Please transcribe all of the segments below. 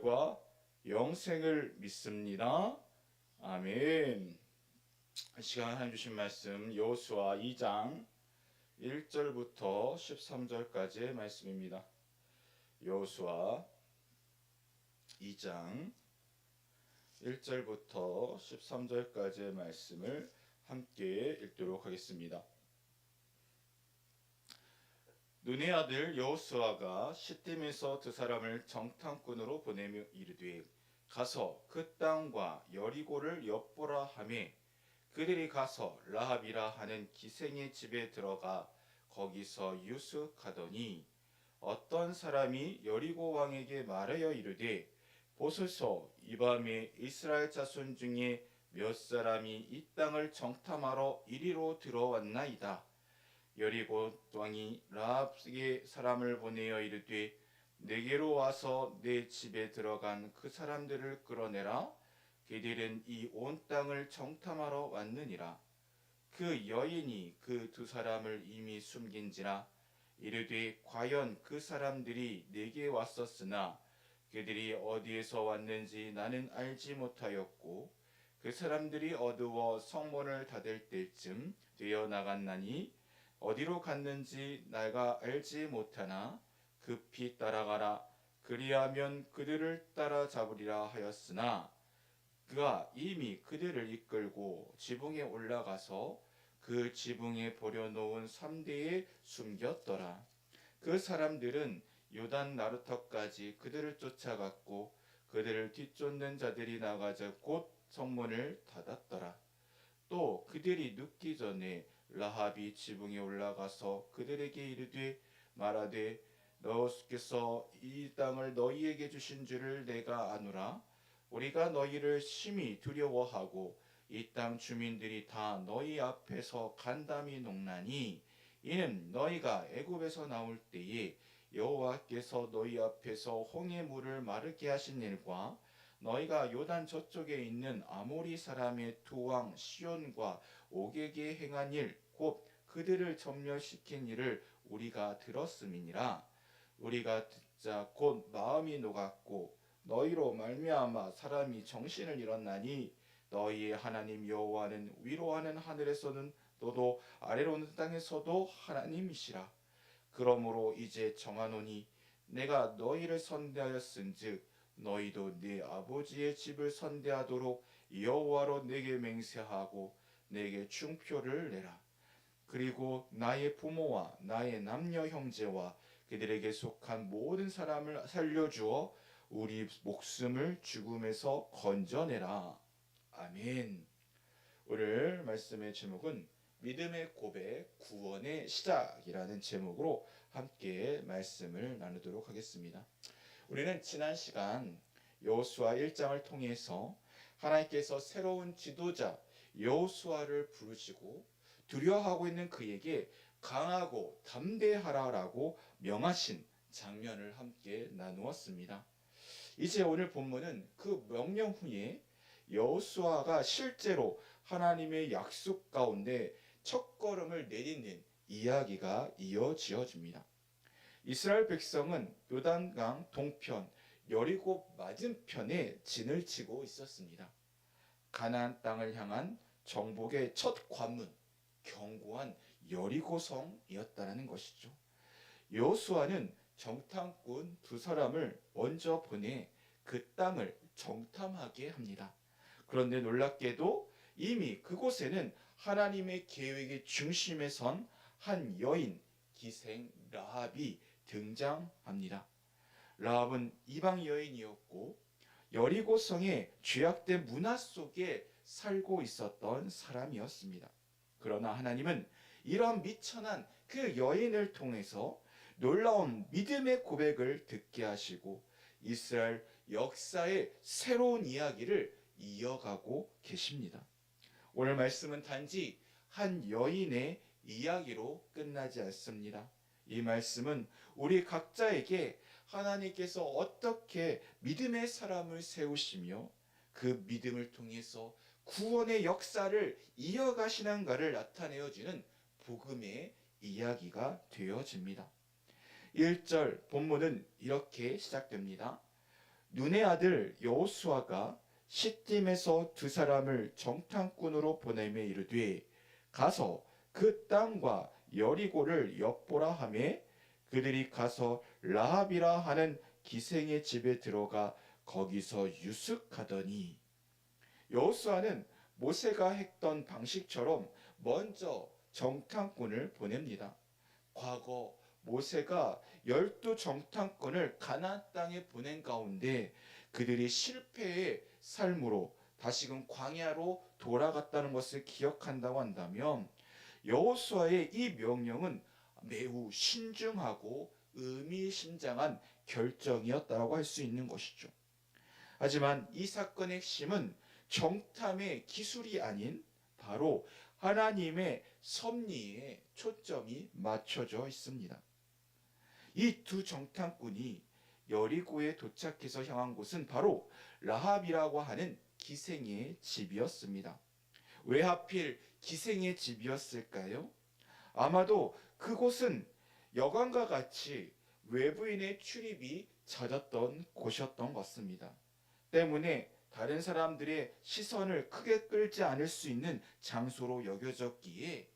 결과 영생을 믿습니다. 아멘. 이 시간 하나님 주신 말씀 여호수아 2장 1절부터 13절까지의 말씀입니다. 여호수아 2장 1절부터 13절까지의 말씀을 함께 읽도록 하겠습니다. 눈의 아들 여호수아가 시딤에서 두 사람을 정탐꾼으로 보내며 이르되 가서 그 땅과 여리고를 엿보라 하며 그들이 가서 라합이라 하는 기생의 집에 들어가 거기서 유숙하더니 어떤 사람이 여리고 왕에게 말하여 이르되 보소서 이 밤에 이스라엘 자손 중에 몇 사람이 이 땅을 정탐하러 이리로 들어왔나이다. 여리고 왕이 라합에게 사람을 보내어 이르되 내게로 와서 내 집에 들어간 그 사람들을 끌어내라. 그들은 이 온 땅을 정탐하러 왔느니라. 그 여인이 그 두 사람을 이미 숨긴지라. 이르되 과연 그 사람들이 내게 왔었으나 그들이 어디에서 왔는지 나는 알지 못하였고 그 사람들이 어두워 성문을 닫을 때쯤 되어 나갔나니 어디로 갔는지 내가 알지 못하나 급히 따라가라. 그리하면 그들을 따라잡으리라 하였으나 그가 이미 그들을 이끌고 지붕에 올라가서 그 지붕에 버려놓은 삼대에 숨겼더라. 그 사람들은 요단 나루터까지 그들을 쫓아갔고 그들을 뒤쫓는 자들이 나가자 곧 성문을 닫았더라. 또 그들이 눕기 전에 라합이 지붕에 올라가서 그들에게 이르되 말하되 너께서 이 땅을 너희에게 주신 줄을 내가 아노라. 우리가 너희를 심히 두려워하고 이 땅 주민들이 다 너희 앞에서 간담이 녹나니 이는 너희가 애굽에서 나올 때에 여호와께서 너희 앞에서 홍해 물을 마르게 하신 일과 너희가 요단 저쪽에 있는 아모리 사람의 두 왕 시온과 옥에게 행한 일 곧 그들을 전멸시킨 일을 우리가 들었음이니라. 우리가 듣자 곧 마음이 녹았고 너희로 말미암아 사람이 정신을 잃었나니 너희의 하나님 여호와는 위로하는 하늘에서는 너도 아래로는 땅에서도 하나님이시라. 그러므로 이제 정하노니 내가 너희를 선대하였은즉 너희도 네 아버지의 집을 선대하도록 여호와로 내게 맹세하고 내게 충표를 내라. 그리고 나의 부모와 나의 남녀 형제와 그들에게 속한 모든 사람을 살려주어 우리 목숨을 죽음에서 건져내라. 아멘. 오늘 말씀의 제목은 믿음의 고백, 구원의 시작이라는 제목으로 함께 말씀을 나누도록 하겠습니다. 우리는 지난 시간 여호수아 1장을 통해서 하나님께서 새로운 지도자 여호수아를 부르시고 두려워하고 있는 그에게 강하고 담대하라라고 명하신 장면을 함께 나누었습니다. 이제 오늘 본문은 그 명령 후에 여호수아가 실제로 하나님의 약속 가운데 첫걸음을 내딛는 이야기가 이어지어집니다. 이스라엘 백성은 요단강 동편 여리고 맞은편에 진을 치고 있었습니다. 가나안 땅을 향한 정복의 첫 관문, 견고한 여리고성이었다는 것이죠. 여호수아는 정탐꾼 두 사람을 먼저 보내 그 땅을 정탐하게 합니다. 그런데 놀랍게도 이미 그곳에는 하나님의 계획의 중심에 선 한 여인, 기생 라합이 등장합니다. 라합은 이방 여인이었고 여리고성의 죄악된 문화 속에 살고 있었던 사람이었습니다. 그러나 하나님은 이런 미천한 그 여인을 통해서 놀라운 믿음의 고백을 듣게 하시고 이스라엘 역사의 새로운 이야기를 이어가고 계십니다. 오늘 말씀은 단지 한 여인의 이야기로 끝나지 않습니다. 이 말씀은 우리 각자에게 하나님께서 어떻게 믿음의 사람을 세우시며 그 믿음을 통해서 구원의 역사를 이어가시는가를 나타내어주는 복음의 이야기가 되어집니다. 1절 본문은 이렇게 시작됩니다. 눈의 아들 여호수아가 시딤에서 두 사람을 정탐꾼으로 보내며 이르되 가서 그 땅과 여리고를 엿보라 하매 그들이 가서 라합이라 하는 기생의 집에 들어가 거기서 유숙하더니 여호수아는 모세가 했던 방식처럼 먼저 정탐꾼을 보냅니다. 과거 모세가 12 정탐꾼을 가나안 땅에 보낸 가운데 그들이 실패의 삶으로 다시금 광야로 돌아갔다는 것을 기억한다고 한다면 여호수아의 이 명령은 매우 신중하고 의미심장한 결정이었다고 할 수 있는 것이죠. 하지만 이 사건의 핵심은 정탐의 기술이 아닌 바로 하나님의 섭리에 초점이 맞춰져 있습니다. 이 두 정탐꾼이 여리고에 도착해서 향한 곳은 바로 라합이라고 하는 기생의 집이었습니다. 왜 하필 기생의 집이었을까요? 아마도 그곳은 여관과 같이 외부인의 출입이 잦았던 곳이었던 것 같습니다. 때문에 다른 사람들의 시선을 크게 끌지 않을 수 있는 장소로 여겨졌기에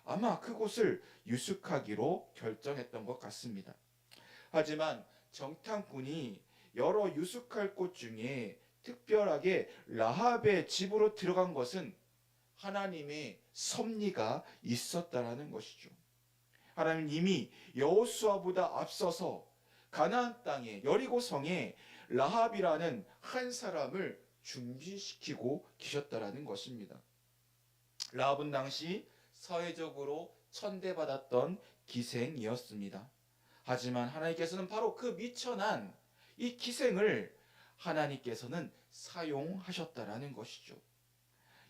아마 그곳을 유숙하기로 결정했던 것 같습니다. 하지만 정탐꾼이 여러 유숙할 곳 중에 특별하게 라합의 집으로 들어간 것은 하나님의 섭리가 있었다라는 것이죠. 하나님은 이미 여호수아보다 앞서서 가나안 땅에 여리고 성에 라합이라는 한 사람을 준비시키고 계셨다라는 것입니다. 라합은 당시 사회적으로 천대받았던 기생이었습니다. 하지만 하나님께서는 바로 그 미천한 이 기생을 하나님께서는 사용하셨다라는 것이죠.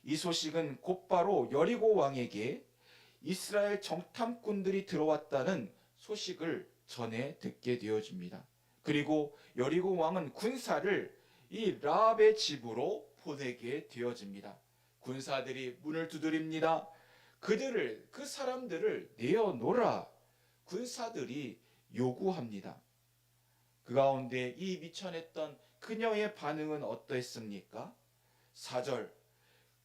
이 소식은 곧바로 여리고 왕에게 이스라엘 정탐꾼들이 들어왔다는 소식을 전해 듣게 되어집니다. 그리고 여리고 왕은 군사를 이 라합의 집으로 보내게 되어집니다. 군사들이 문을 두드립니다. 그 사람들을 내어놓으라 군사들이 요구합니다. 그 가운데 이 미천했던 그녀의 반응은 어떠했습니까? 4절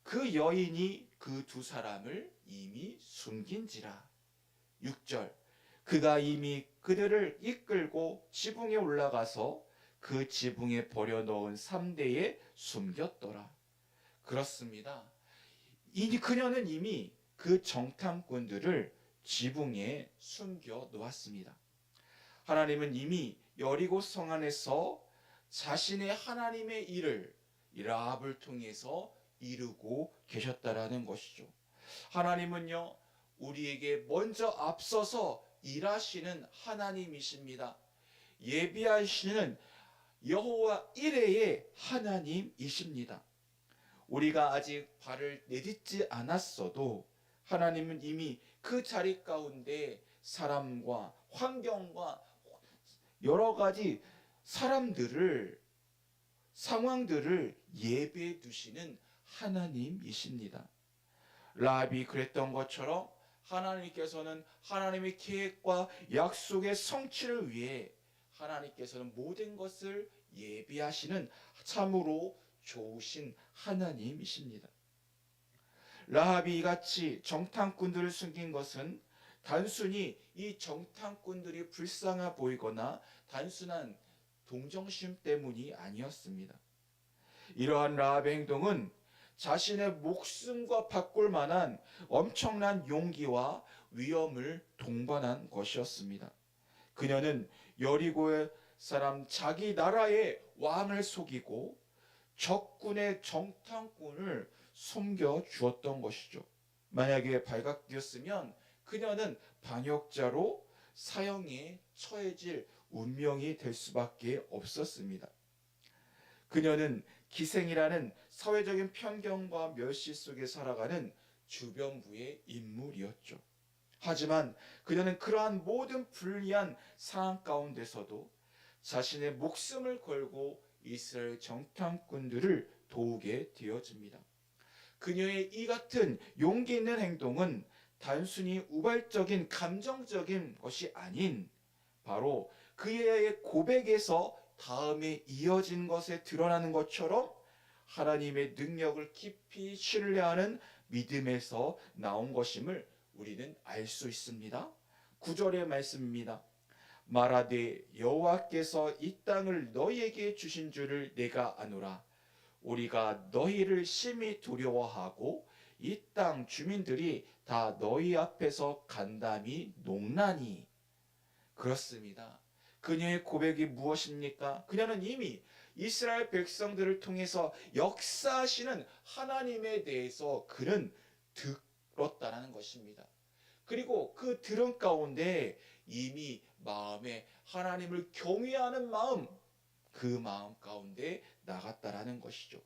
그 여인이 그 두 사람을 이미 숨긴지라. 6절 그가 이미 그들을 이끌고 지붕에 올라가서 그 지붕에 버려놓은 3대에 숨겼더라. 그렇습니다. 그녀는 이미 그 정탐꾼들을 지붕에 숨겨 놓았습니다. 하나님은 이미 여리고 성 안에서 자신의 하나님의 일을 라합을 통해서 이루고 계셨다라는 것이죠. 하나님은요, 우리에게 먼저 앞서서 일하시는 하나님이십니다. 예비하시는 여호와 이레의 하나님이십니다. 우리가 아직 발을 내딛지 않았어도 하나님은 이미 그 자리 가운데 사람과 환경과 여러 가지 상황들을 예배해 두시는 하나님이십니다. 라합이 그랬던 것처럼 하나님께서는 하나님의 계획과 약속의 성취를 위해 하나님께서는 모든 것을 예비하시는 참으로 좋으신 하나님이십니다. 라합이 이같이 정탐꾼들을 숨긴 것은 단순히 이 정탐꾼들이 불쌍해 보이거나 단순한 동정심 때문이 아니었습니다. 이러한 라합의 행동은 자신의 목숨과 바꿀 만한 엄청난 용기와 위험을 동반한 것이었습니다. 그녀는 여리고의 사람 자기 나라의 왕을 속이고 적군의 정탐꾼을 숨겨 주었던 것이죠. 만약에 발각되었으면 그녀는 반역자로 사형에 처해질 운명이 될 수밖에 없었습니다. 그녀는 기생이라는 사회적인 편견과 멸시 속에 살아가는 주변부의 인물이었죠. 하지만 그녀는 그러한 모든 불리한 상황 가운데서도 자신의 목숨을 걸고 이스라엘 정탐꾼들을 도우게 되어집니다. 그녀의 이 같은 용기 있는 행동은 단순히 우발적인 감정적인 것이 아닌 바로 그의 고백에서 다음에 이어진 것에 드러나는 것처럼 하나님의 능력을 깊이 신뢰하는 믿음에서 나온 것임을 우리는 알 수 있습니다. 9절의 말씀입니다. 말하되 여호와께서 이 땅을 너희에게 주신 줄을 내가 아노라. 우리가 너희를 심히 두려워하고 이 땅 주민들이 다 너희 앞에서 간담이 농나니. 그렇습니다. 그녀의 고백이 무엇입니까? 그녀는 이미 이스라엘 백성들을 통해서 역사하시는 하나님에 대해서 그는 들었다라는 것입니다. 그리고 그 들은 가운데 이미 마음에 하나님을 경외하는 마음, 그 마음 가운데 나갔다라는 것이죠.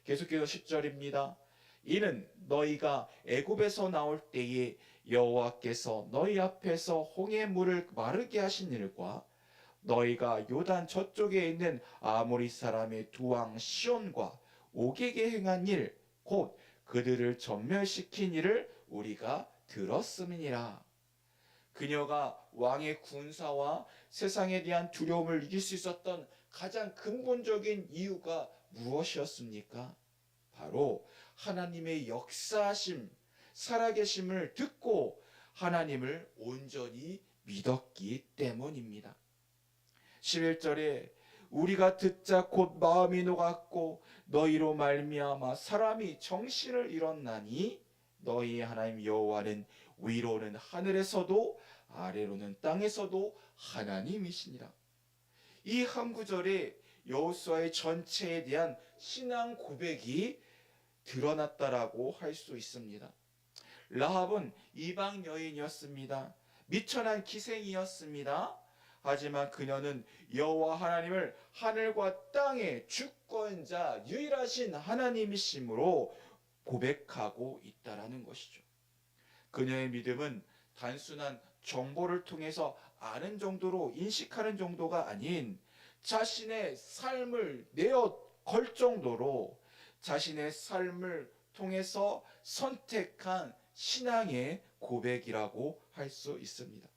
계속해서 10절입니다. 이는 너희가 애굽에서 나올 때에 여호와께서 너희 앞에서 홍해 물을 마르게 하신 일과 너희가 요단 저쪽에 있는 아모리 사람의 두 왕 시온과 옥에게 행한 일, 곧 그들을 전멸시킨 일을 우리가 들었음이니라. 그녀가 왕의 군사와 세상에 대한 두려움을 이길 수 있었던 가장 근본적인 이유가 무엇이었습니까? 바로 하나님의 역사하심, 살아계심을 듣고 하나님을 온전히 믿었기 때문입니다. 11절에 우리가 듣자 곧 마음이 녹았고 너희로 말미암아 사람이 정신을 잃었나니 너희 하나님 여호와는 위로는 하늘에서도 아래로는 땅에서도 하나님이시니라. 이 한 구절에 여호수아의 전체에 대한 신앙 고백이 드러났다라고 할 수 있습니다. 라합은 이방 여인이었습니다. 미천한 기생이었습니다. 하지만 그녀는 여호와 하나님을 하늘과 땅의 주권자 유일하신 하나님이심으로 고백하고 있다라는 것이죠. 그녀의 믿음은 단순한 정보를 통해서 아는 정도로 인식하는 정도가 아닌 자신의 삶을 내어 걸 정도로 자신의 삶을 통해서 선택한 신앙의 고백이라고 할 수 있습니다.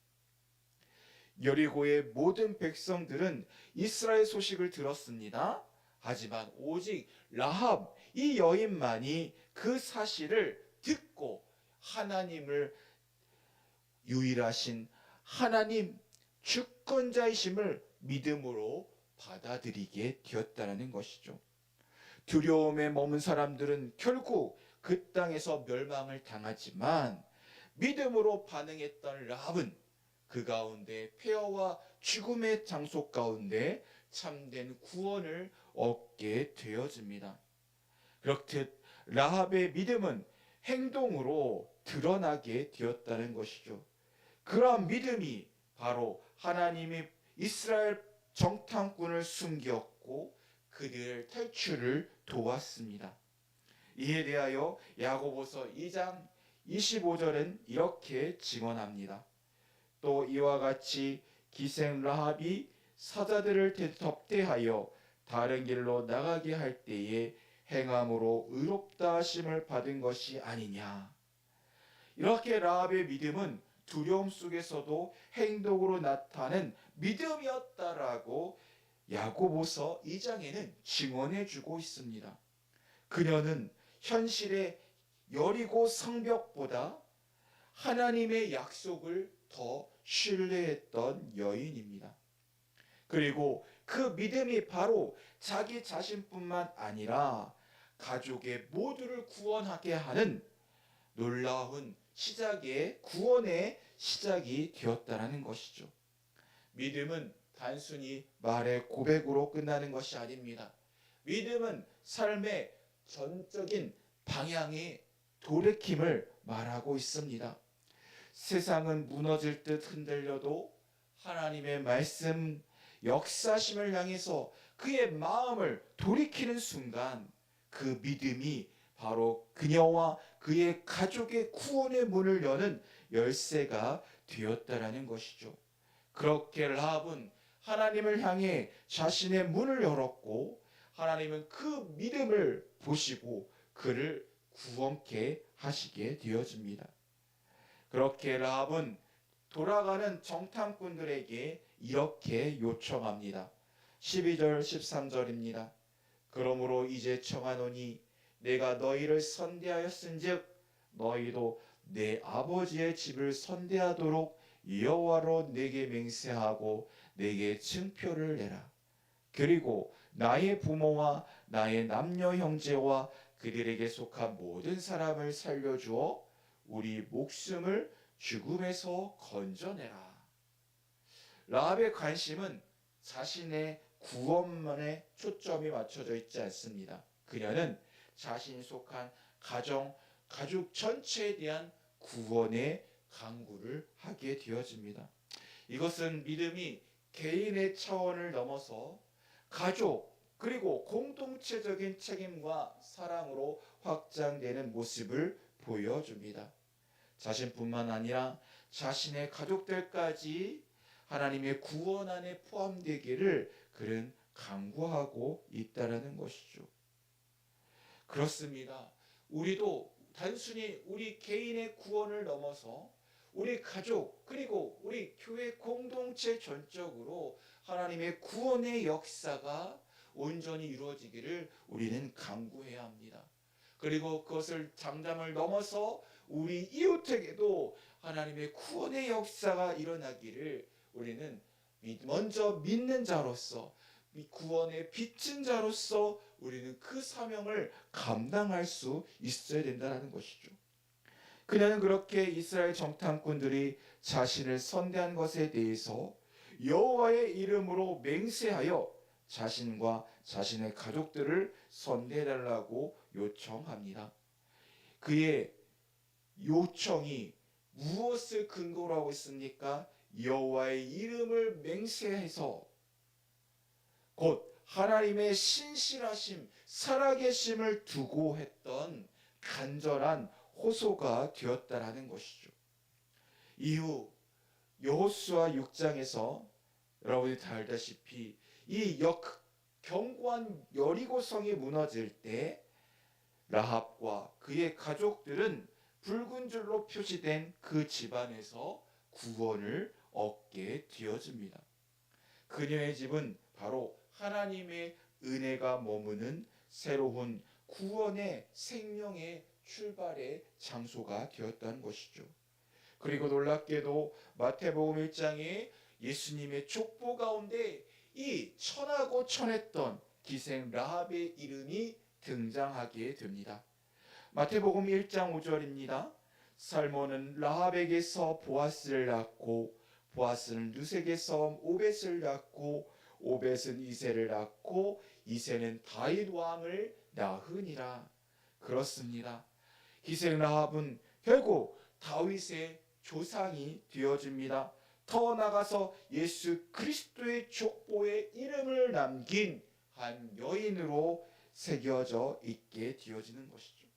여리고의 모든 백성들은 이스라엘 소식을 들었습니다. 하지만 오직 라합 이 여인만이 그 사실을 듣고 하나님을 유일하신 하나님 주권자이심을 믿음으로 받아들이게 되었다는 것이죠. 두려움에 머문 사람들은 결국 그 땅에서 멸망을 당하지만 믿음으로 반응했던 라합은 그 가운데 폐허와 죽음의 장소 가운데 참된 구원을 얻게 되어집니다. 그렇듯 라합의 믿음은 행동으로 드러나게 되었다는 것이죠. 그러한 믿음이 바로 하나님이 이스라엘 정탐꾼을 숨겼고 그들의 탈출을 도왔습니다. 이에 대하여 야고보서 2장 25절은 이렇게 증언합니다. 또 이와 같이 기생 라합이 사자들을 덮대하여 다른 길로 나가게 할 때에 행함으로 의롭다 하심을 받은 것이 아니냐. 이렇게 라합의 믿음은 두려움 속에서도 행동으로 나타낸 믿음이었다라고 야고보서 2장에는 증언해 주고 있습니다. 그녀는 현실의 여리고 성벽보다 하나님의 약속을 더 신뢰했던 여인입니다. 그리고 그 믿음이 바로 자기 자신뿐만 아니라 가족의 모두를 구원하게 하는 놀라운 구원의 시작이 되었다는 것이죠. 믿음은 단순히 말의 고백으로 끝나는 것이 아닙니다. 믿음은 삶의 전적인 방향의 돌이킴을 말하고 있습니다. 세상은 무너질 듯 흔들려도 하나님의 말씀, 역사심을 향해서 그의 마음을 돌이키는 순간 그 믿음이 바로 그녀와 그의 가족의 구원의 문을 여는 열쇠가 되었다라는 것이죠. 그렇게 라합은 하나님을 향해 자신의 문을 열었고 하나님은 그 믿음을 보시고 그를 구원케 하시게 되어집니다. 그렇게 라합은 돌아가는 정탐꾼들에게 이렇게 요청합니다. 12절 13절입니다. 그러므로 이제 청하노니 내가 너희를 선대하였은즉 너희도 내 아버지의 집을 선대하도록 여호와로 내게 맹세하고 내게 증표를 내라. 그리고 나의 부모와 나의 남녀 형제와 그들에게 속한 모든 사람을 살려주어 우리 목숨을 죽음에서 건져내라. 라합의 관심은 자신의 구원만에 초점이 맞춰져 있지 않습니다. 그녀는 자신이 속한 가족 전체에 대한 구원의 간구를 하게 되어집니다. 이것은 믿음이 개인의 차원을 넘어서 가족 그리고 공동체적인 책임과 사랑으로 확장되는 모습을 보여줍니다. 자신뿐만 아니라 자신의 가족들까지 하나님의 구원 안에 포함되기를 그는 간구하고 있다라는 것이죠. 그렇습니다. 우리도 단순히 우리 개인의 구원을 넘어서 우리 가족 그리고 우리 교회 공동체 전적으로 하나님의 구원의 역사가 온전히 이루어지기를 우리는 간구해야 합니다. 그리고 그것을 장담을 넘어서 우리 이웃에게도 하나님의 구원의 역사가 일어나기를 우리는 먼저 믿는 자로서 구원의 빚진 자로서 우리는 그 사명을 감당할 수 있어야 된다는 것이죠. 그녀는 그렇게 이스라엘 정탐꾼들이 자신을 선대한 것에 대해서 여호와의 이름으로 맹세하여 자신과 자신의 가족들을 선대해달라고 요청합니다. 그의 요청이 무엇을 근거로 하고 있습니까? 여호와의 이름을 맹세해서 곧 하나님의 신실하심, 살아계심을 두고 했던 간절한 호소가 되었다라는 것이죠. 이후 여호수아 6장에서 여러분이 다 알다시피 이 견고한 여리고성이 무너질 때 라합과 그의 가족들은 붉은 줄로 표시된 그 집안에서 구원을 얻게 되어집니다. 그녀의 집은 바로 하나님의 은혜가 머무는 새로운 구원의 생명의 출발의 장소가 되었다는 것이죠. 그리고 놀랍게도 마태복음 1장에 예수님의 족보 가운데 이 천하고 천했던 기생 라합의 이름이 등장하게 됩니다. 마태복음 1장 5절입니다. 살몬은 라합에게서 보아스를 낳고 보아스는 르색에서 오벳을 낳고 오벳은 이새를 낳고 이새는 다윗 왕을 낳으니라. 그렇습니다. 기생 라합은 결국 다윗의 조상이 되어집니다. 더 나아가서 예수 그리스도의 족보에 이름을 남긴 한 여인으로 새겨져 있게 되어지는 것이죠.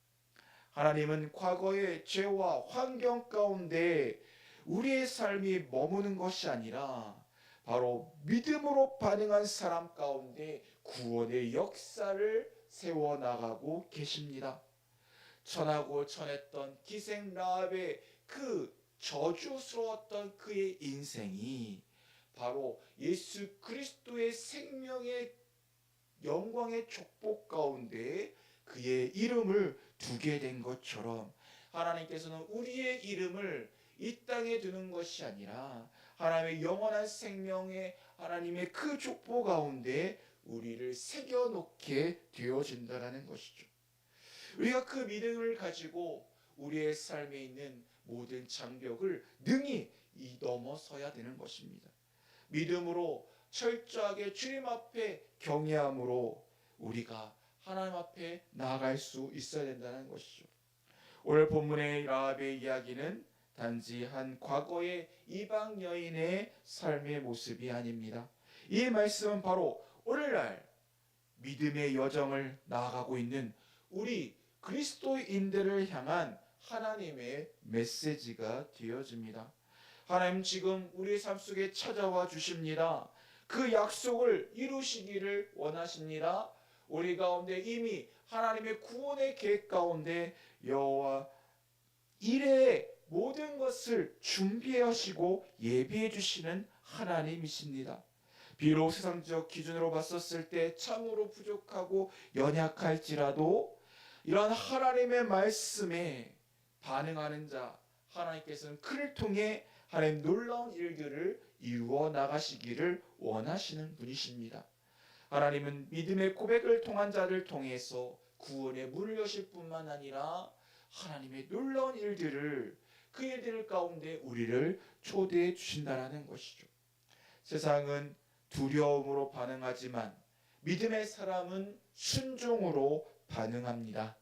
하나님은 과거의 죄와 환경 가운데 우리의 삶이 머무는 것이 아니라 바로 믿음으로 반응한 사람 가운데 구원의 역사를 세워나가고 계십니다. 천하고 천했던 기생 라합의 그 저주스러웠던 그의 인생이 바로 예수 그리스도의 생명의 영광의 족보 가운데 그의 이름을 두게 된 것처럼 하나님께서는 우리의 이름을 이 땅에 두는 것이 아니라 하나님의 영원한 생명의 하나님의 그 족보 가운데 우리를 새겨놓게 되어진다는 것이죠. 우리가 그 믿음을 가지고 우리의 삶에 있는 모든 장벽을 능히 넘어서야 되는 것입니다. 믿음으로 철저하게 주님 앞에 경외함으로 우리가 하나님 앞에 나아갈 수 있어야 된다는 것이죠. 오늘 본문의 라합의 이야기는 단지 한 과거의 이방 여인의 삶의 모습이 아닙니다. 이 말씀은 바로 오늘날 믿음의 여정을 나아가고 있는 우리 그리스도인들을 향한 하나님의 메시지가 되어집니다. 하나님 지금 우리의 삶 속에 찾아와 주십니다. 그 약속을 이루시기를 원하십니다. 우리 가운데 이미 하나님의 구원의 계획 가운데 여호와 이래의 모든 것을 준비하시고 예비해 주시는 하나님이십니다. 비록 세상적 기준으로 봤었을 때 참으로 부족하고 연약할지라도 이런 하나님의 말씀에 반응하는 자, 하나님께서는 그를 통해 하나님 놀라운 일들을 이루어 나가시기를 원하시는 분이십니다. 하나님은 믿음의 고백을 통한 자를 통해서 구원의 문을 여실 뿐만 아니라 하나님의 놀라운 일들을 그 일들 가운데 우리를 초대해 주신다는 것이죠. 세상은 두려움으로 반응하지만 믿음의 사람은 순종으로 반응합니다.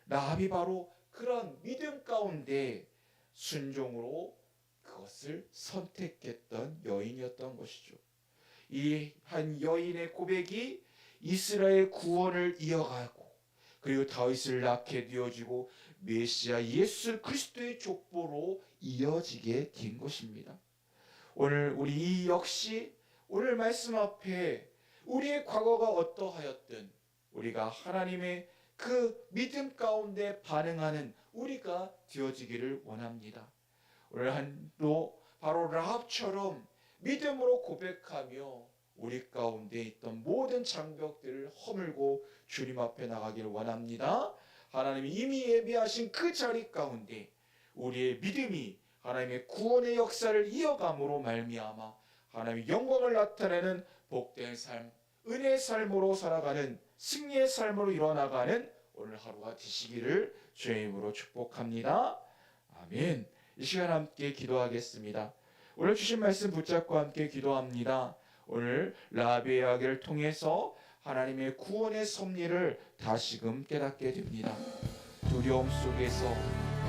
라합이 바로 그런 믿음 가운데 순종으로 그것을 선택했던 여인이었던 것이죠. 이 한 여인의 고백이 이스라엘 구원을 이어가고 그리고 다윗을 낳게 되어지고 메시아 예수 그리스도의 족보로 이어지게 된 것입니다. 오늘 우리 이 역시 오늘 말씀 앞에 우리의 과거가 어떠하였든 우리가 하나님의 그 믿음 가운데 반응하는 우리가 되어지기를 원합니다. 오늘 한도 바로 라합처럼 믿음으로 고백하며 우리 가운데 있던 모든 장벽들을 허물고 주님 앞에 나가기를 원합니다. 하나님이 이미 예비하신 그 자리 가운데 우리의 믿음이 하나님의 구원의 역사를 이어감으로 말미암아 하나님의 영광을 나타내는 복된 삶, 은혜의 삶으로 살아가는 승리의 삶으로 일어나가는 오늘 하루가 되시기를 주의 이름으로 축복합니다. 아멘. 이 시간 함께 기도하겠습니다. 오늘 주신 말씀 붙잡고 함께 기도합니다. 오늘 라합의 이야기를 통해서 하나님의 구원의 섭리를 다시금 깨닫게 됩니다. 두려움 속에서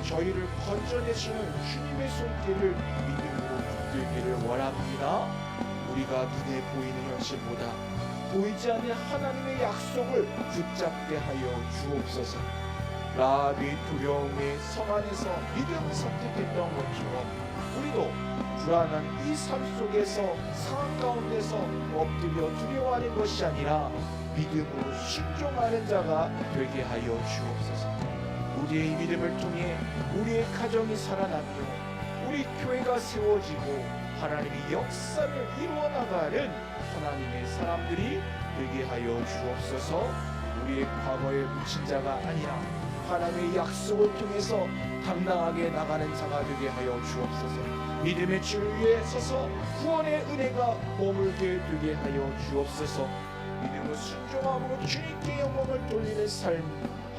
저희를 건져내시는 주님의 손길을 믿음으로 붙들기를 원합니다. 우리가 눈에 보이는 현실보다 보이지 않는 하나님의 약속을 붙잡게 하여 주옵소서. 라합이 두려움의 성 안에서 믿음을 선택했던 것처럼 우리도 불안한 이 삶 속에서 상황 가운데서 엎드려 두려워하는 것이 아니라 믿음으로 순종하는 자가 되게 하여 주옵소서. 우리의 믿음을 통해 우리의 가정이 살아나며 우리 교회가 세워지고 하나님의 역사를 이루어 나가는 하나님의 사람들이 되게 하여 주옵소서. 우리의 과거에 묻힌 자가 아니라 하나님의 약속을 통해서 당당하게 나가는 자가 되게 하여 주옵소서. 믿음의 줄 위에 서서 구원의 은혜가 머물게 되게 하여 주옵소서. 믿음으로 순종함으로 주님께 영광을 돌리는 삶,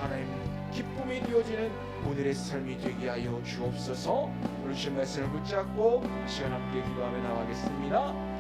하나님 기쁨이 되어지는 오늘의 삶이 되게 하여 주옵소서. 오늘 주신 말씀을 붙잡고 시간 함께 기도하며 나가겠습니다.